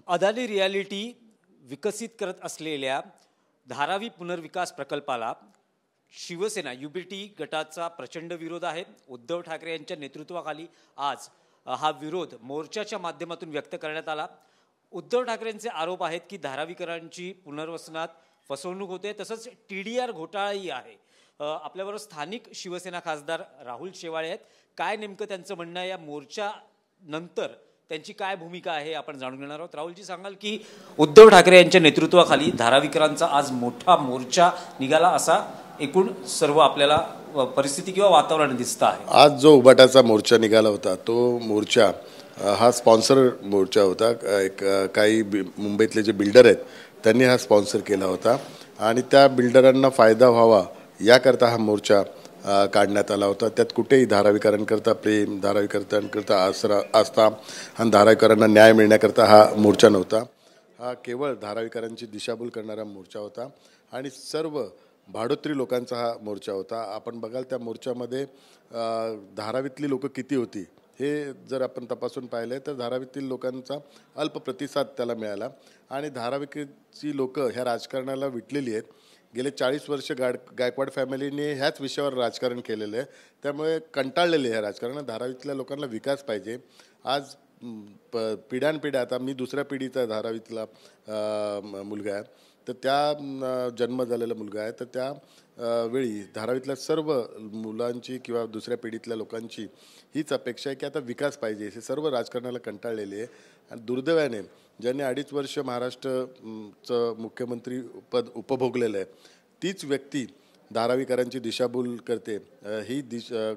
Adani reality विकसित करत असलेल्या धारावी पुनर्विकास प्रकल्पाला शिवसेना युबीटी गटाचा प्रचंड विरोध आहे। उद्धव ठाकरे यांच्या नेतृत्वाखाली आज हा विरोध मोर्चाच्या माध्यमातून व्यक्त करण्यात आला। उद्धव ठाकरेंचे आरोप आहेत की धारावीकरांची पुनर्वसनात फसवणूक होते, तसंच टीडीआर घोटाळाही आहे। आपल्याबरोबर स्थानिक शिवसेना खासदार राहुल शेवाळे आहेत। काय नेमकं त्यांचं म्हणणं आहे, या मोर्चा नंतर त्यांची काय भूमिका आहे आपण जाणून घेणार आहोत। राहुलजी, सांगाल की उद्धव ठाकरे यांच्या नेतृत्वाखाली धारावीकरांचा आज मोठा मोर्चा निघाला, असा एकूण सर्व आपल्याला परिस्थिती किंवा वातावरण दिसतं आहे। आज जो उबाटाचा मोर्चा निघाला होता तो मोर्चा हा स्पॉन्सर मोर्चा होता। काही मुंबईतले जे बिल्डर आहेत त्यांनी हा स्पॉन्सर केला होता आणि त्या बिल्डरांना फायदा व्हावा याकरता हा मोर्चा काढण्यात आला होता। त्यात कुठेही धारावीकरांकरता प्रेम, धारावीकरांकरता आस्था आणि धारावीकरांना न्याय मिळण्याकरता हा मोर्चा नव्हता। हा केवळ धारावीकरांची दिशाभूल करणारा मोर्चा होता आणि सर्व भाडोत्री लोकांचा हा मोर्चा होता। आपण बघाल त्या मोर्चामध्ये धारावीतली लोक किती होती हे जर आपण तपासून पाहिले तर धारावीतील लोकांचा अल्प प्रतिसाद त्याला मिळाला आणि धारावीची लोक ह्या राजकारणाला विटलेली आहेत। गेले 40 वर्ष गायकवाड फॅमिलीने ह्याच विषयावर राजकारण केलेलं आहे, त्यामुळे कंटाळलेले आहे राजकारण। धारावीतल्या लोकांना विकास पाहिजे। आज पिढ्यानपिढ्या, आता मी दुसऱ्या पिढीचा धारावीतला मुलगा आहे, तर त्या जन्म झालेला मुलगा आहे, तर त्या वेळी धारावीतल्या सर्व मुलांची किंवा दुसऱ्या पिढीतल्या लोकांची हीच अपेक्षा आहे की आता विकास पाहिजे। हे सर्व राजकारणाला कंटाळलेले आहे आणि दुर्दैवाने ज्यांनी 2.5 वर्ष महाराष्ट्राचं मुख्यमंत्री पद उपभोगलेलं आहे तीच व्यक्ती धारावीकरांची दिशाभूल करते, ही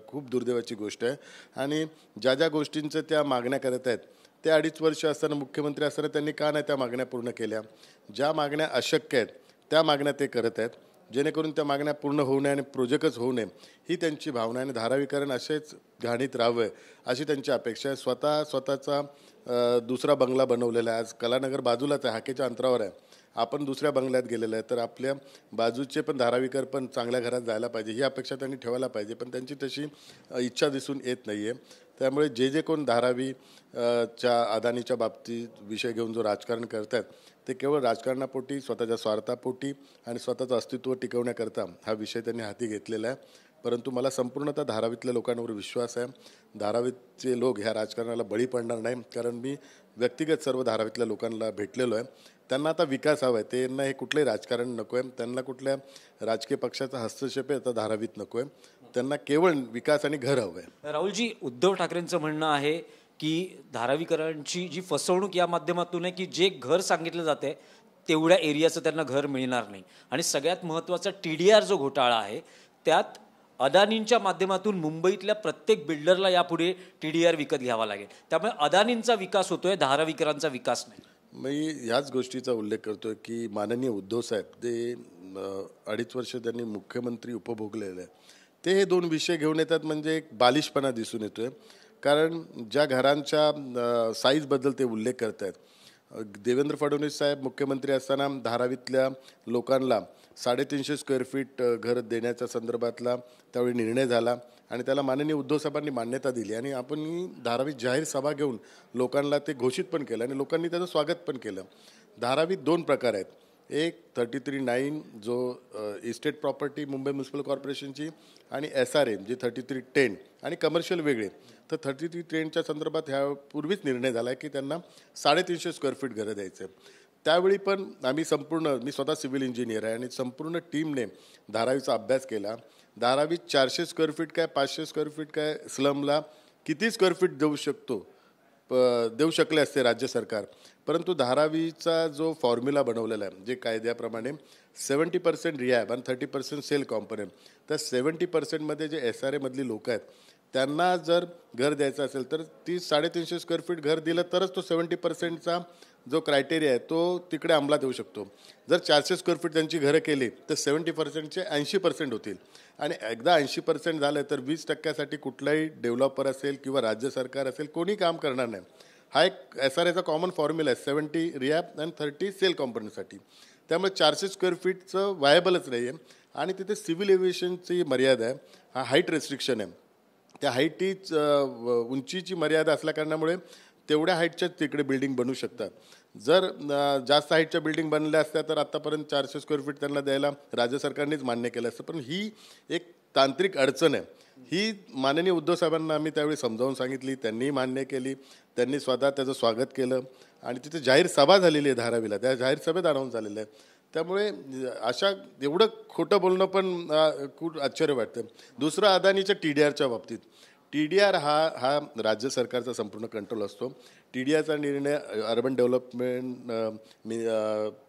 खूप दुर्दैवाची गोष्ट आहे। आणि ज्या ज्या गोष्टींचं त्या मागण्या करत आहेत ते 2.5 वर्ष असताना मुख्यमंत्री असताना त्यांनी का नाही त्या मागण्या पूर्ण केल्या? ज्या मागण्या अशक्य आहेत त्या मागण्या ते करत आहेत, जेणेकरून त्या मागण्या पूर्ण होऊ नये आणि प्रोजेक्टच होऊ नये ही त्यांची भावना आहे। आणि धारावीकरण असेच घाणीत राहावं अशी त्यांची अपेक्षा आहे। स्वतःचा दुसरा बंगला बनवलेला आहे। आज कलानगर बाजूलाच आहे, हाकेच्या अंतरावर आहे। आपण दुसऱ्या बंगल्यात गेलेलं आहे, तर आपल्या बाजूचे पण धारावीकर पण चांगल्या घरात जायला पाहिजे ही अपेक्षा त्यांनी ठेवायला पाहिजे, पण त्यांची तशी इच्छा दिसून येत नाही आहे। त्यामुळे जे कोण धारावीच्या अदानीच्या बाबतीत विषय घेऊन जो राजकारण करत आहेत ते केवळ राजकारणापोटी, स्वतःच्या स्वार्थापोटी आणि स्वतःचं अस्तित्व टिकवण्याकरता हा विषय त्यांनी हाती घेतलेला आहे। परंतु मला संपूर्णतः धारावीतल्या लोकांवर विश्वास आहे। धारावीचे लोक ह्या राजकारणाला बळी पडणार नाही, कारण मी व्यक्तिगत सर्व धारावीतल्या लोकांना भेटलेलो आहे। त्यांना आता विकास हवा आहे, त्यांना हे कुठलंही राजकारण नको आहे, त्यांना कुठल्या राजकीय पक्षाचा हस्तक्षेप आहे आता धारावीत नको आहे, त्यांना केवळ विकास आणि घर हवं आहे। राहुलजी, उद्धव ठाकरेंचं म्हणणं आहे की धारावीकरांची जी फसवणूक या माध्यमातून आहे की जे घर सांगितलं जाते तेवढ्या एरियाचं त्यांना घर मिळणार नाही, आणि सगळ्यात महत्त्वाचा टीडीआर जो घोटाळा आहे त्यात अदानींच्या माध्यमातून मुंबईतल्या प्रत्येक बिल्डरला यापुढे टीडीआर विकत घ्यावा लागेल। त्यामुळे अदानींचा विकास होतोय, धारावीकरांचा विकास नाही। मी ह्याच गोष्टीचा उल्लेख करतोय की माननीय उद्धव साहेब ते 2.5 वर्ष त्यांनी मुख्यमंत्री उपभोगलेलं आहे, ते हे 2 विषय घेऊन येतात म्हणजे एक बालिशपणा दिसून येतोय। कारण ज्या घरांच्या साईजबद्दल ते उल्लेख करत आहेत, देवेंद्र फडणवीस साहेब मुख्यमंत्री असताना धारावीतल्या लोकांना 350 स्क्वेअर फीट घर देण्याच्या संदर्भातला त्यावेळी निर्णय झाला आणि त्याला माननीय उद्धव साहेबांनी मान्यता दिली आणि आपण धारावीत जाहीर सभा घेऊन लोकांना ते घोषित पण केलं आणि लोकांनी त्याचं स्वागत पण केलं। धारावीत 2 प्रकार आहेत, एक 33(9) जो इस्टेट प्रॉपर्टी मुंबई म्युनिसिपल कॉर्पोरेशनची आणि SRA जी 33(10) आणि कमर्शियल वेगळे। तर 33(10)च्या संदर्भात ह्यापूर्वीच निर्णय झाला आहे की त्यांना 350 स्क्वेअर फीट घरं द्यायचं आहे। त्यावेळी पण आम्ही मी स्वतः सिव्हिल इंजिनियर आहे आणि संपूर्ण टीमने धारावीचा अभ्यास केला। धारावीत 400 स्क्वेअर फीट काय 500 स्क्वेअर फीट काय स्लमला किती स्क्वेअर फीट देऊ शकले असते राज्य सरकार, परंतु धारावीचा जो फॉर्म्युला बनवलेला आहे जे कायद्याप्रमाणे 70% रिहॅब आणि 30% सेल कॉम्पोनंट, तर 70% मध्ये जे SRA मधली लोक आहेत त्यांना जर घर द्यायचं असेल तर 350 स्क्वेअर फीट घर दिलं तरच तो 70%चा जो क्रायटेरिया आहे तो तिकडे अंमलात येऊ शकतो। जर 400 स्क्वेअर फीट त्यांची घरं केली तर 70%चे 80% होतील आणि एकदा 80% झालं तर 20% कुठलाही डेव्हलपर असेल किंवा राज्य सरकार असेल कोणी काम करणार नाही। हा एक SRAचा कॉमन फॉर्म्युला आहे, 70 रिहॅब आणि 30 सेल कॉम्पोनंटसाठी। त्यामुळे 400 स्क्वेअर फीटचं वायबलच नाही आहे आणि तिथे सिव्हिल एव्हिएशनची मर्यादा आहे, हा हाईट रेस्ट्रिक्शन आहे। त्या हाईटीच उंचीची मर्यादा असल्या कारणामुळे तेवढ्या हाईटच्या तिकडे बिल्डिंग बनू शकतात। जर जास्त हाईटच्या बिल्डिंग बनल्या असत्या तर आत्तापर्यंत 400 स्क्वेअर फीट त्यांना द्यायला राज्य सरकारनेच मान्य केलं असतं. पण ही एक तांत्रिक अडचण आहे. ही माननीय उद्धव साहेबांना आम्ही त्यावेळी समजावून सांगितली, त्यांनी मान्य केली, त्यांनी स्वतः त्याचं स्वागत केलं आणि तिथे जाहीर सभा झालेली आहे धारावीला, त्या जाहीर सभेत अनाऊन्स झालेलं आहे. त्यामुळे अशा एवढं खोटं बोलणं पण खूप आश्चर्य वाटतं. दुसरं अदानीच्या TDRच्या बाबतीत, TDR हा राज्य सरकारचा संपूर्ण कंट्रोल असतो. TDRचा निर्णय अर्बन डेव्हलपमेंट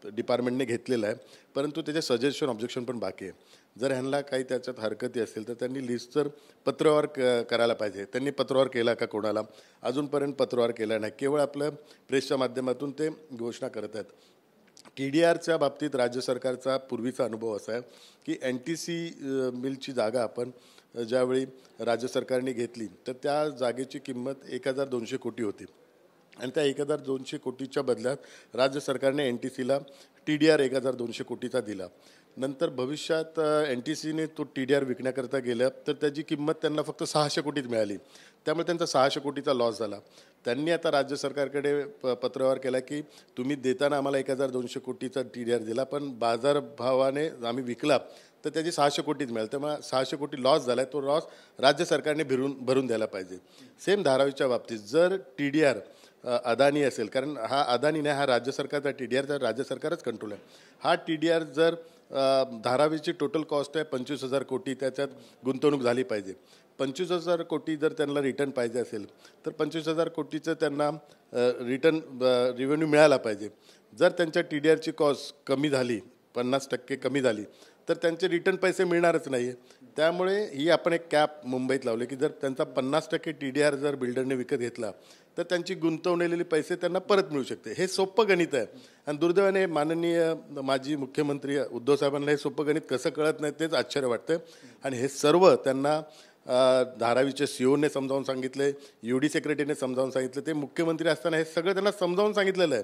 डिपार्टमेंटने घेतलेला आहे, परंतु त्याचे सजेशन ऑब्जेक्शन पण बाकी आहे. जर ह्यांना काही त्याच्यात हरकती असतील तर त्यांनी लिस्ट तर पत्रव्यवहार करायला पाहिजे. त्यांनी पत्रव्यवहार केला का कोणाला? अजूनपर्यंत पत्रव्यवहार केला नाही, केवळ आपलं प्रेसच्या माध्यमातून ते घोषणा करत आहेत. TDRच्या बाबतीत राज्य सरकारचा पूर्वीचा अनुभव असा आहे की NTC मिलची जागा आपण ज्यावेळी राज्य सरकारने घेतली तर त्या जागेची किंमत 1200 कोटी होती आणि त्या 1200 कोटीच्या बदल्यात राज्य सरकारने NTCला TDR 1200 कोटीचा दिला. नंतर भविष्यात NTCने तो TDR विकण्याकरता गेलं तर त्याची किंमत त्यांना फक्त 600 कोटीच मिळाली. त्यामुळे त्यांचा 600 कोटीचा लॉस झाला. त्यांनी आता राज्य सरकारकडे पत्रव्यवहार केला की तुम्ही देताना आम्हाला 1200 कोटीचा TDR दिला, पण बाजारभावाने आम्ही विकला तर त्याची 600 कोटीच मिळाली. त्यामुळे 600 कोटी लॉस झाला आहे, तो लॉस राज्य सरकारने भरून द्यायला पाहिजे. सेम धारावीच्या बाबतीत जर TDR अदानी असेल, कारण हा अदानी नाही, हा राज्य सरकारचा TDR, तर राज्य सरकारच कंट्रोल आहे. हा TDR जर धारावीची टोटल कॉस्ट आहे 25,000 कोटी, त्याच्यात गुंतवणूक झाली पाहिजे. 25,000 कोटी जर त्यांना रिटर्न पाहिजे असेल तर 25,000 कोटीचं त्यांना रिटर्न रेव्हेन्यू मिळाला पाहिजे. जर त्यांच्या TDRची कॉस्ट कमी झाली, 50% कमी झाली, तर त्यांचे रिटर्न पैसे मिळणारच नाही आहे. त्यामुळे ही आपण एक कॅप मुंबईत लावली की जर त्यांचा 50% TDR जर बिल्डरने विकत घेतला तर त्यांची गुंतवलेले पैसे त्यांना परत मिळू शकते. हे सोपं गणित आहे आणि दुर्दैवाने माननीय माजी मुख्यमंत्री उद्धव साहेबांना हे सोपं गणित कसं कळत नाही तेच आश्चर्य वाटतं. आणि हे सर्व त्यांना धारावीच्या CEOने समजावून सांगितले, UD सेक्रेटरीने समजावून सांगितलं, ते मुख्यमंत्री असताना हे सगळं त्यांना समजावून सांगितलेलं आहे.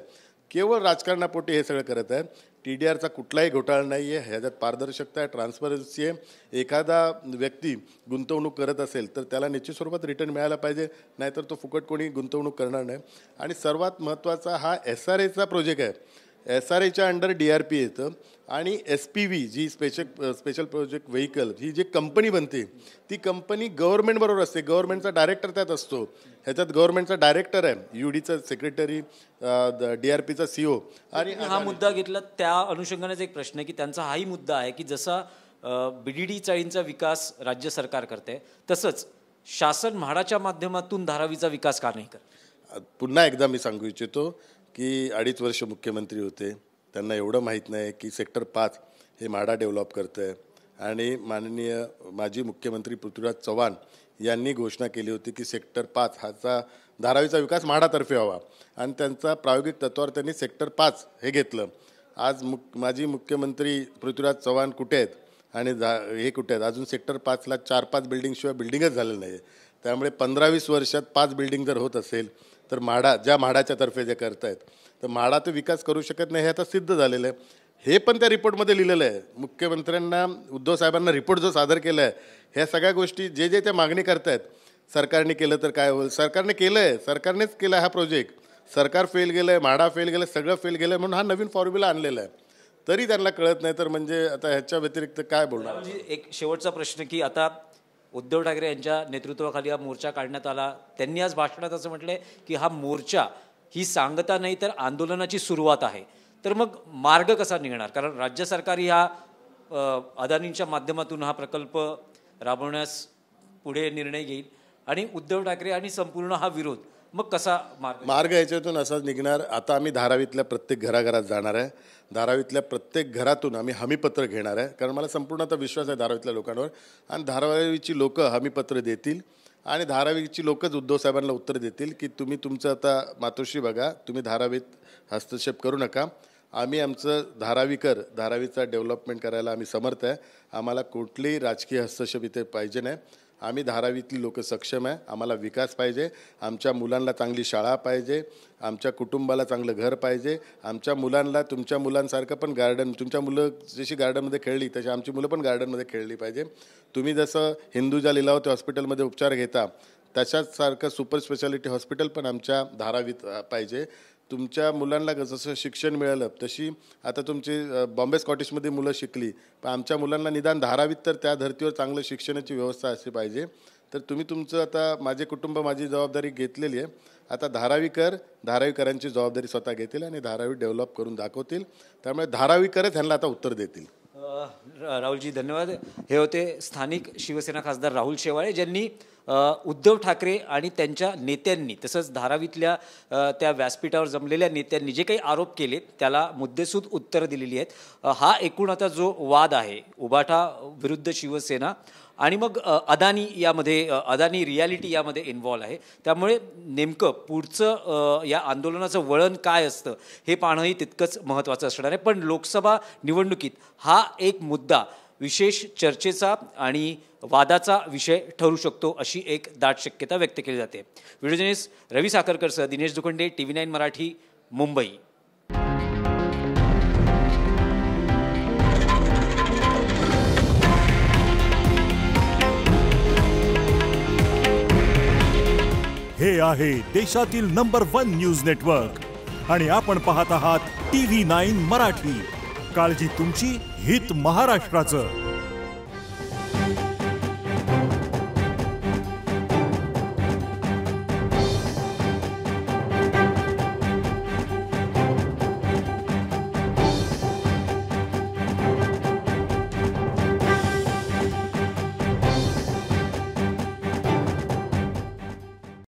केवळ राजकारणापोटी हे सगळं करत आहेत. TDRचा कुठलाही घोटाळा नाही आहे, ह्याच्यात पारदर्शकता आहे, ट्रान्सपरन्सी आहे. एखादा व्यक्ती गुंतवणूक करत असेल तर त्याला निश्चित स्वरूपात रिटर्न मिळायला पाहिजे, नाहीतर तो फुकट कोणी गुंतवणूक करणार नाही. आणि सर्वात महत्त्वाचा हा SRAचा प्रोजेक्ट आहे. SRAच्या अंडर DRP येतं आणि SPV जी स्पेशल प्रोजेक्ट व्हेकल ही जी कंपनी बनते ती कंपनी गव्हर्नमेंटबरोबर असते. गव्हर्नमेंटचा डायरेक्टर त्यात असतो. ह्याच्यात गव्हर्नमेंटचा डायरेक्टर आहे, UDचा सेक्रेटरी, DRPचा CEO. आणि हा मुद्दा घेतला त्या अनुषंगानेच एक प्रश्न आहे की त्यांचा हाही मुद्दा आहे की जसा BDD चाळींचा विकास राज्य सरकार करते तसंच शासन म्हाडाच्या माध्यमातून धारावीचा विकास का नाही करत. पुन्हा एकदा मी सांगू इच्छितो की 2.5 वर्ष मुख्यमंत्री होते, त्यांना एवढं माहीत नाही की सेक्टर 5 हे म्हाडा डेव्हलप करतं आहे. आणि माननीय माजी मुख्यमंत्री पृथ्वीराज चव्हाण यांनी घोषणा केली होती की सेक्टर 5 ह्याचा धारावीचा विकास म्हाडातर्फे व्हावा आणि त्यांचा प्रायोगिक तत्त्वावर त्यांनी सेक्टर 5 हे घेतलं. आज माजी मुख्यमंत्री पृथ्वीराज चव्हाण कुठे आहेत आणि हे कुठे आहेत? अजून सेक्टर 5ला 4-5 बिल्डिंगशिवाय बिल्डिंगच झालेलं नाही आहे. त्यामुळे 15-20 वर्षात 5 बिल्डिंग जर होत असेल तर ज्या म्हाडाच्या तर्फे जे करतायत तर म्हाडा तर विकास करू शकत नाही, हे आता सिद्ध झालेलं आहे. हे पण त्या रिपोर्टमध्ये लिहिलेलं आहे. मुख्यमंत्र्यांना उद्धव साहेबांना रिपोर्ट जो सादर केला आहे, ह्या सगळ्या गोष्टी जे त्या मागणी करतायत, सरकारने केलं तर काय होईल, सरकारने केलं आहे, सरकारनेच केला हा प्रोजेक्ट. सरकार फेल गेलं आहे, म्हाडा फेल गेलं, सगळं फेल गेलं आहे, म्हणून हा नवीन फॉर्म्युला आणलेला आहे. तरी त्यांना कळत नाही तर म्हणजे आता ह्याच्या व्यतिरिक्त काय बोलणार. म्हणजे एक शेवटचा प्रश्न की आता उद्धव ठाकरे यांच्या नेतृत्वाखाली हा मोर्चा काढण्यात आला. त्यांनी आज भाषणात असं म्हटलंय की हा मोर्चा ही सांगता नाही तर आंदोलनाची सुरुवात आहे. तर मग मार्ग कसा निघणार, कारण राज्य सरकार ह्या अदानींच्या माध्यमातून हा प्रकल्प राबवण्यास पुढे निर्णय घेईल आणि उद्धव ठाकरे आणि संपूर्ण हा विरोध, मग कसा मार्ग याच्यातून असाच निघणार. आता आम्ही धारावीतल्या प्रत्येक घराघरात जाणार आहे. धारावीतल्या प्रत्येक घरातून आम्ही हमीपत्र घेणार आहे, कारण मला संपूर्ण आता विश्वास आहे धारावीतल्या लोकांवर. आणि धारावीची लोक हमीपत्र देतील आणि धारावीची लोकच उद्धव साहेबांना उत्तर देतील की तुम्ही तुमचं आता मातोश्री बघा, तुम्ही धारावीत हस्तक्षेप करू नका. आम्ही आमचं धारावीचा डेव्हलपमेंट करायला आम्ही समर्थ आहे. आम्हाला कुठलीही राजकीय हस्तक्षेप इथे पाहिजे नाही. आम्ही धारावीतली लोक सक्षम आहे. आम्हाला विकास पाहिजे, आमच्या मुलांना चांगली शाळा पाहिजे, आमच्या कुटुंबाला चांगलं घर पाहिजे, आमच्या मुलांना तुमच्या मुलांसारखं पण गार्डन, तुमच्या मुलं जशी गार्डनमध्ये खेळली तशी आमची मुलं पण गार्डनमध्ये खेळली पाहिजे. तुम्ही जसं हिंदुजा लीलावती हॉस्पिटलमध्ये उपचार घेता तशाच सारखं सुपर स्पेशालिटी हॉस्पिटल पण आमच्या धारावीत पाहिजे. तुमच्या मुलांना जसं शिक्षण मिळालं तशी आता तुमची बॉम्बे स्कॉटिशमध्ये मुलं शिकली, पण आमच्या मुलांना निदान 12वीत तर त्या धर्तीवर चांगलं शिक्षणाची व्यवस्था असली पाहिजे. तर तुम्ही तुमचं आता माझे कुटुंब माझी जबाबदारी घेतलेली आहे. आता धारावीकरांची जबाबदारी स्वतः घेतील आणि धारावी डेव्हलप करून दाखवतील. त्यामुळे धारावीकरच ह्यांना आता उत्तर देतील. राहुलजी धन्यवाद. हे होते स्थानिक शिवसेना खासदार राहुल शेवाळे, ज्यांनी उद्धव ठाकरे आणि त्यांच्या नेत्यांनी तसंच धारावीतल्या त्या व्यासपीठावर जमलेल्या नेत्यांनी जे काही आरोप केले त्याला मुद्देसूद उत्तरं दिलेली आहेत. हा एकूण आता जो वाद आहे उभाटा विरुद्ध शिवसेना आणि मग अदानी रियालिटी यामध्ये इन्व्हॉल्व आहे. त्यामुळे नेमकं पुढचं या आंदोलनाचं वळण काय असतं हे पाहणंही तितकंच महत्त्वाचं असणार आहे. पण लोकसभा निवडणुकीत हा एक मुद्दा विशेष चर्चेचा आणि वादाचा विषय ठरू शकतो अशी एक दाट शक्यता व्यक्त केली जाते. व्हिडिओ जर्नलिस्ट रवी साखरकरसह दिनेश दुखंडे, TV9 मराठी, मुंबई. हे आहे देशातील नंबर 1 न्यूज नेटवर्क आणि आपण पाहत आहात TV9 मराठी. काळजी तुमची, हित महाराष्ट्राचं.